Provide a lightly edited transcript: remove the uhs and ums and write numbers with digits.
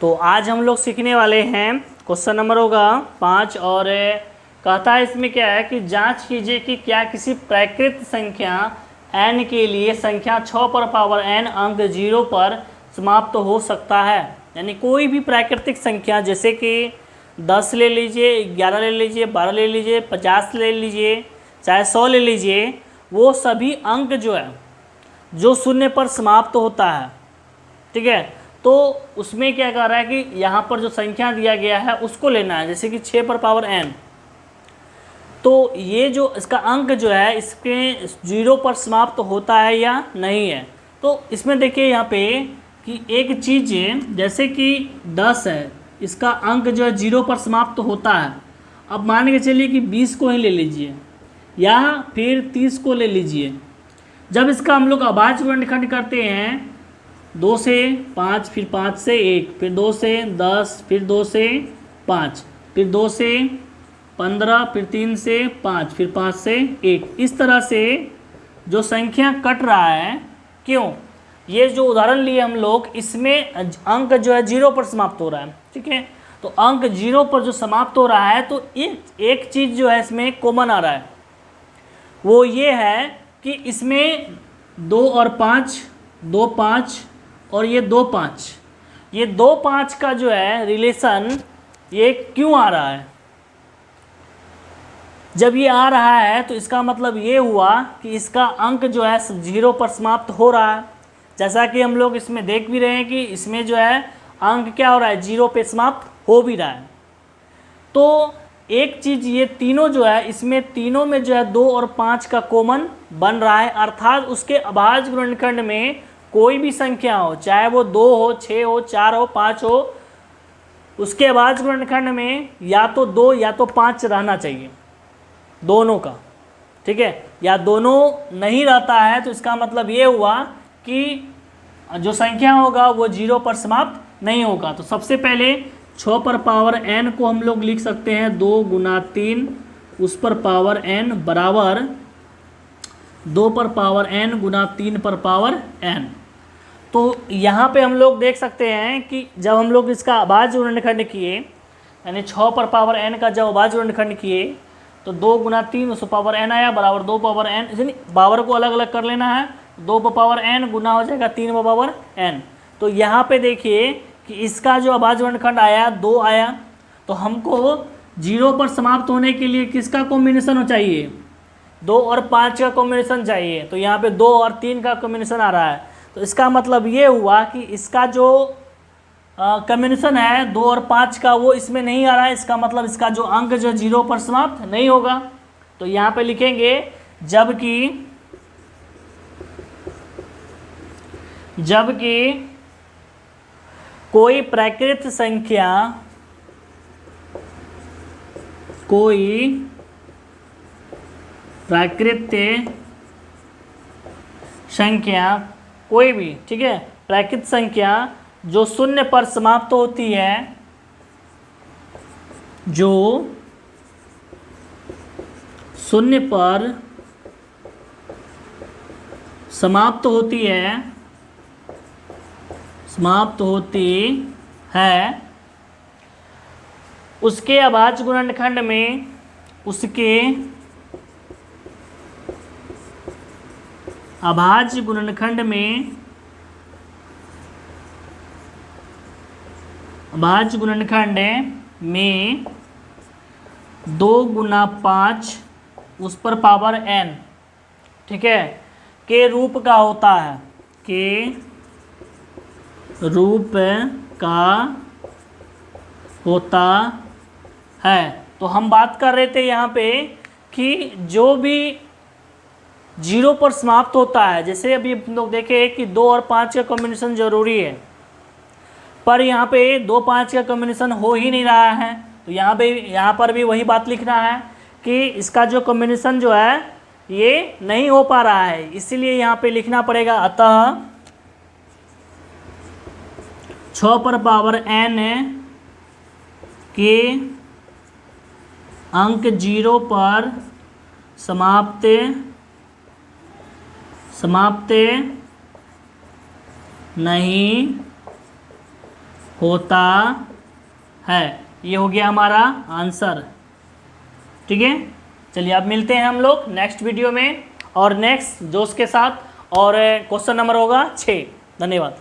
तो आज हम लोग सीखने वाले हैं, क्वेश्चन नंबर होगा 5 और कहता है इसमें क्या है कि जांच कीजिए कि क्या किसी प्राकृत संख्या n के लिए संख्या 6 पर पावर n अंक 0 पर समाप्त हो सकता है। यानी कोई भी प्राकृतिक संख्या जैसे कि 10 ले लीजिए, 11 ले लीजिए, 12 ले लीजिए, 50 ले लीजिए, चाहे 100 ले लीजिए, वो सभी अंक जो है जो शून्य पर समाप्त होता है, ठीक है। तो उसमें क्या कह रहा है कि यहाँ पर जो संख्या दिया गया है उसको लेना है, जैसे कि 6 पर पावर n। तो ये जो इसका अंक जो है इसके 0 पर समाप्त होता है या नहीं है। तो इसमें देखिए यहाँ पे कि एक चीज़ जैसे कि 10 है, इसका अंक जो है 0 पर समाप्त होता है। अब मान के चलिए कि 20 को ही ले लीजिए या फिर 30 को ले लीजिए। जब इसका हम लोग अभाज्य गुणनखंड करते हैं 2 से 5, फिर 5 से 1, फिर 2 से 10, फिर 2 से 5, फिर 2 से 15, फिर 3 से 5, फिर 5 से 1, इस तरह से जो संख्या कट रहा है। क्यों? ये जो उदाहरण लिए हम लोग, इसमें अंक जो है 0 पर समाप्त हो रहा है, ठीक है। तो अंक 0 पर जो समाप्त हो रहा है, तो एक चीज़ जो है इसमें कॉमन आ रहा है, वो ये है कि इसमें 2 और 5, 2 5 और ये 2 5, ये 2 5 का जो है रिलेशन ये क्यों आ रहा है? जब ये आ रहा है तो इसका मतलब ये हुआ कि इसका अंक जो है 0 पर समाप्त हो रहा है। जैसा कि हम लोग इसमें देख भी रहे हैं कि इसमें जो है अंक क्या हो रहा है, 0 पे समाप्त हो भी रहा है। तो एक चीज़ ये तीनों जो है, इसमें तीनों में जो है 2 और 5 का कॉमन बन रहा है, अर्थात उसके अभाज्य गुणनखंड में कोई भी संख्या हो, चाहे वो 2 हो, 6 हो, 4 हो, 5 हो, उसके अभाज्य गुणनखंड में या तो 2 या तो 5 रहना चाहिए, दोनों का, ठीक है। या दोनों नहीं रहता है तो इसका मतलब ये हुआ कि जो संख्या होगा वो 0 पर समाप्त नहीं होगा। तो सबसे पहले 6 पर पावर n को हम लोग लिख सकते हैं 2 गुना 3 उस पर पावर n बराबर 2 पर पावर n गुना 3 पर पावर n। तो यहाँ पे हम लोग देख सकते हैं कि जब हम लोग इसका अभाज्य गुणनखंड किए, यानी 6 पर पावर n का जब अभाज्य गुणनखंड किए, तो 2 गुना 3 उस पावर n आया बराबर 2 पावर n, यानी पावर को अलग अलग कर लेना है। 2 पावर n गुना हो जाएगा 3 पावर n। तो यहाँ पे देखिए कि इसका जो अभाज्य गुणनखंड आया 2 आया, तो हमको 0 पर समाप्त होने के लिए किसका कॉम्बिनेशन चाहिए? 2 और 5 का कॉम्बिनेशन चाहिए। तो यहाँ पे 2 और 3 का कॉम्बिनेशन आ रहा है। तो इसका मतलब ये हुआ कि इसका जो कॉम्बिनेशन है 2 और 5 का, वो इसमें नहीं आ रहा है। इसका मतलब इसका जो अंक जो 0 पर समाप्त नहीं होगा। तो यहाँ पे लिखेंगे जबकि कोई प्राकृत संख्या कोई भी, ठीक है, प्राकृत संख्या जो शून्य पर समाप्त होती है, जो शून्य पर समाप्त होती है, उसके अभाज्य गुणनखंड में में 2 गुना 5 उस पर पावर n, ठीक है, के रूप का होता है, तो हम बात कर रहे थे यहाँ पे कि जो भी 0 पर समाप्त होता है, जैसे अभी हम लोग देखें कि 2 और 5 का कॉम्बिनेशन जरूरी है, पर यहाँ पे 2 5 का कॉम्बिनेशन हो ही नहीं रहा है। तो यहाँ पर भी वही बात लिखना है कि इसका जो कॉम्बिनेशन जो है ये नहीं हो पा रहा है, इसीलिए यहाँ पे लिखना पड़ेगा। अतः 6 पर पावर n के अंक 0 पर समाप्त नहीं होता है। ये हो गया हमारा आंसर। ठीक है, चलिए अब मिलते हैं हम लोग नेक्स्ट वीडियो में और नेक्स्ट जोश के साथ, और क्वेश्चन नंबर होगा 6। धन्यवाद।